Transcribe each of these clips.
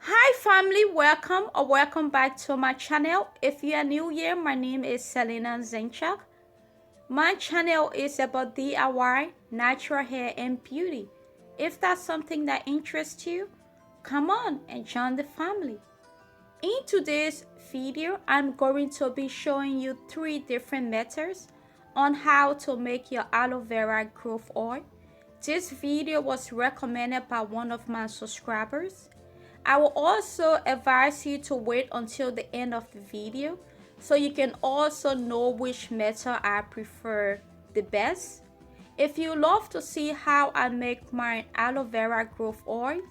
Hi family, welcome back to my channel. If you are new here, my name is Selena Zenchak. My channel is about DIY, natural hair and beauty. If that's something that interests you, come on and join the family. In today's video, I'm going to be showing you 3 different methods on how to make your aloe vera growth oil. This video was recommended by one of my subscribers. I will also advise you to wait until the end of the video so you can also know which method I prefer the best. If you love to see how I make my aloe vera growth oil,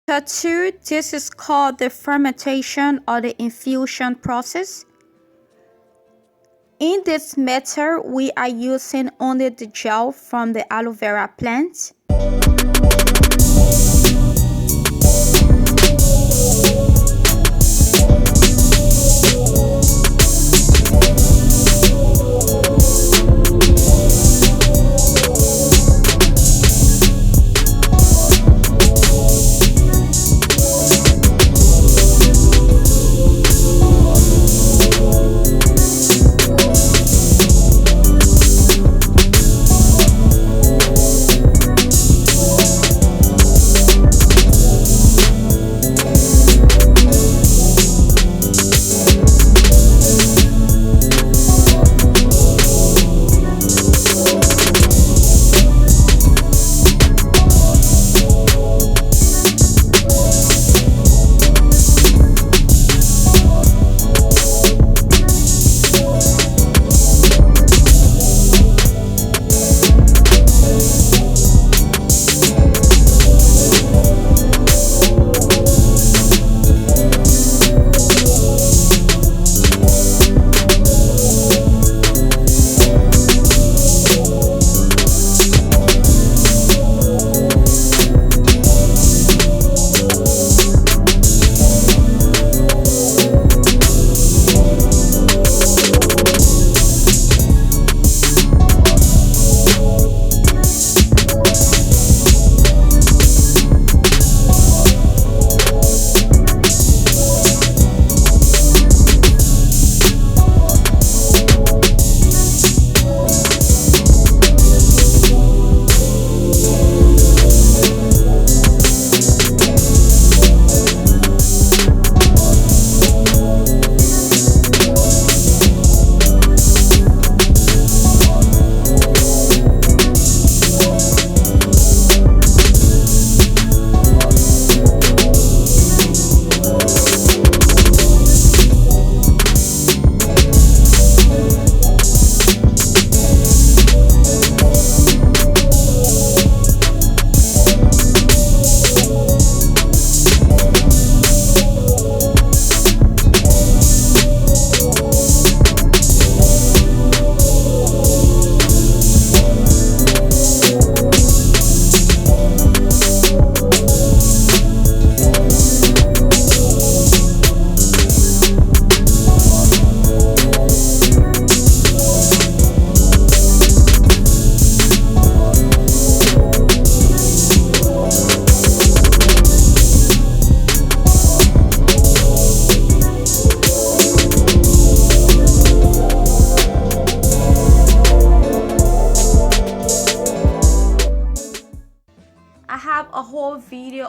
method 2, this is called the fermentation or the infusion process. In this method, we are using only the gel from the aloe vera plant.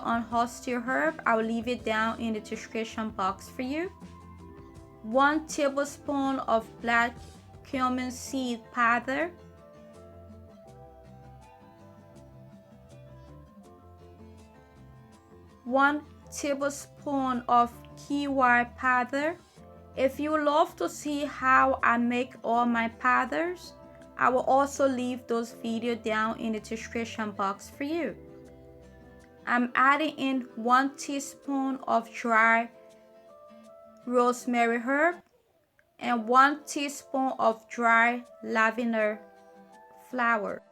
on horsetail herb. I'll leave it down in the description box for you. 1 tablespoon of black cumin seed powder, 1 tablespoon of kiwi powder. If you love to see how I make all my powders, I will also leave those videos down in the description box for you. I'm adding in 1 teaspoon of dry rosemary herb and 1 teaspoon of dry lavender flower.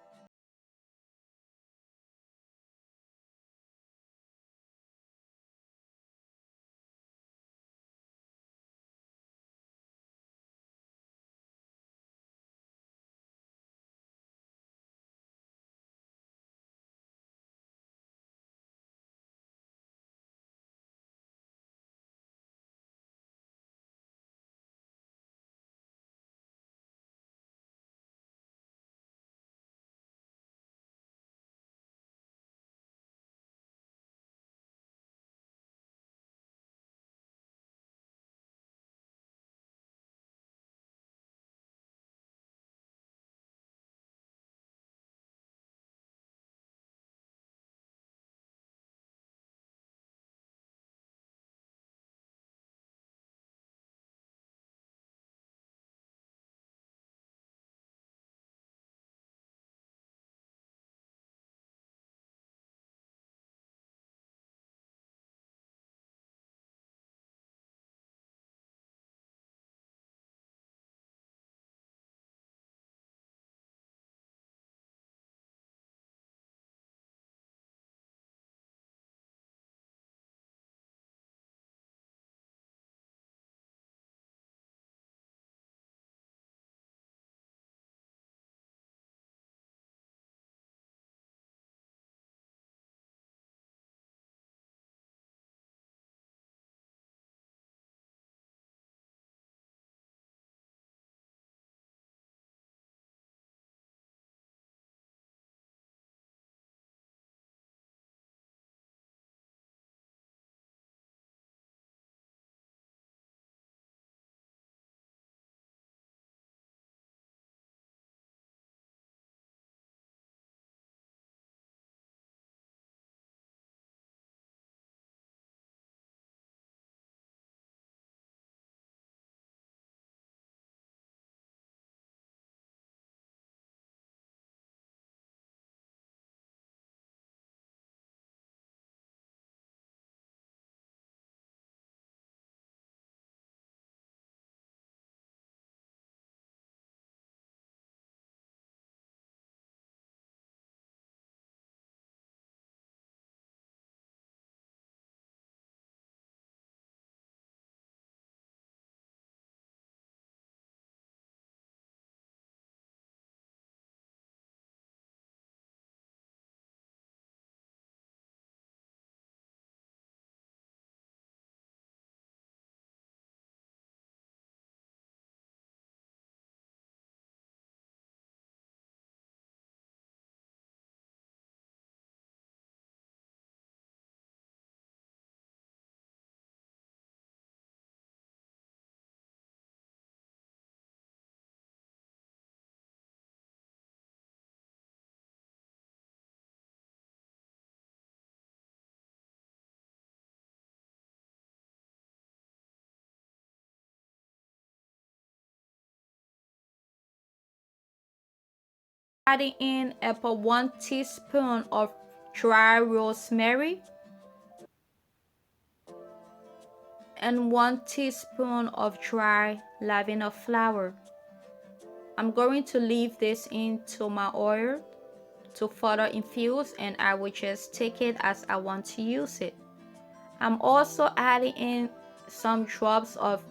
Adding in about 1 teaspoon of dry rosemary and 1 teaspoon of dry lavender flower. I'm going to leave this into my oil to further infuse, and I will just take it as I want to use it. I'm also adding in some drops of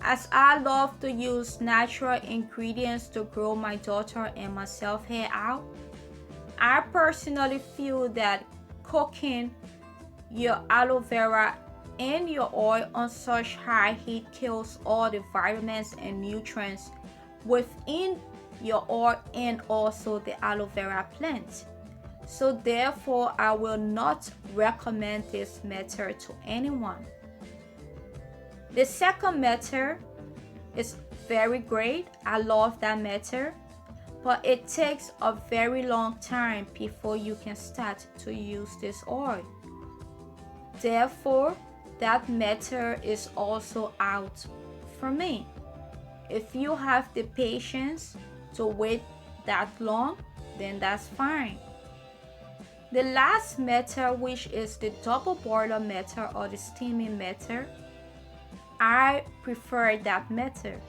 As I love to use natural ingredients to grow my daughter and myself hair out, I personally feel that cooking your aloe vera and your oil on such high heat kills all the vitamins and nutrients within your oil and also the aloe vera plant. So therefore, I will not recommend this method to anyone. The second method is very great. I love that method, but it takes a very long time before you can start to use this oil. Therefore, that method is also out for me. If you have the patience to wait that long, then that's fine. The last method, which is the double boiler method or the steaming method, I prefer that method.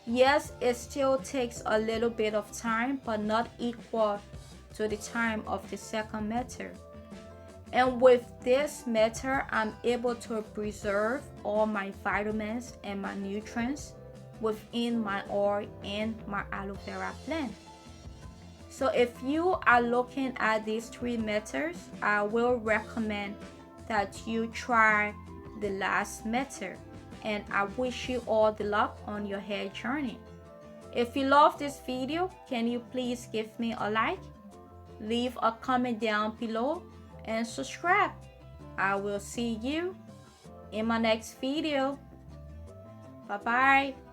Yes, it still takes a little bit of time, but not equal to the time of the second method. And with this method, I'm able to preserve all my vitamins and my nutrients within my oil and my aloe vera plant. So if you are looking at these three methods, I will recommend that you try the last method. And I wish you all the luck on your hair journey. If you love this video, can you please give me a like, leave a comment down below, and subscribe. I will see you in my next video. Bye bye.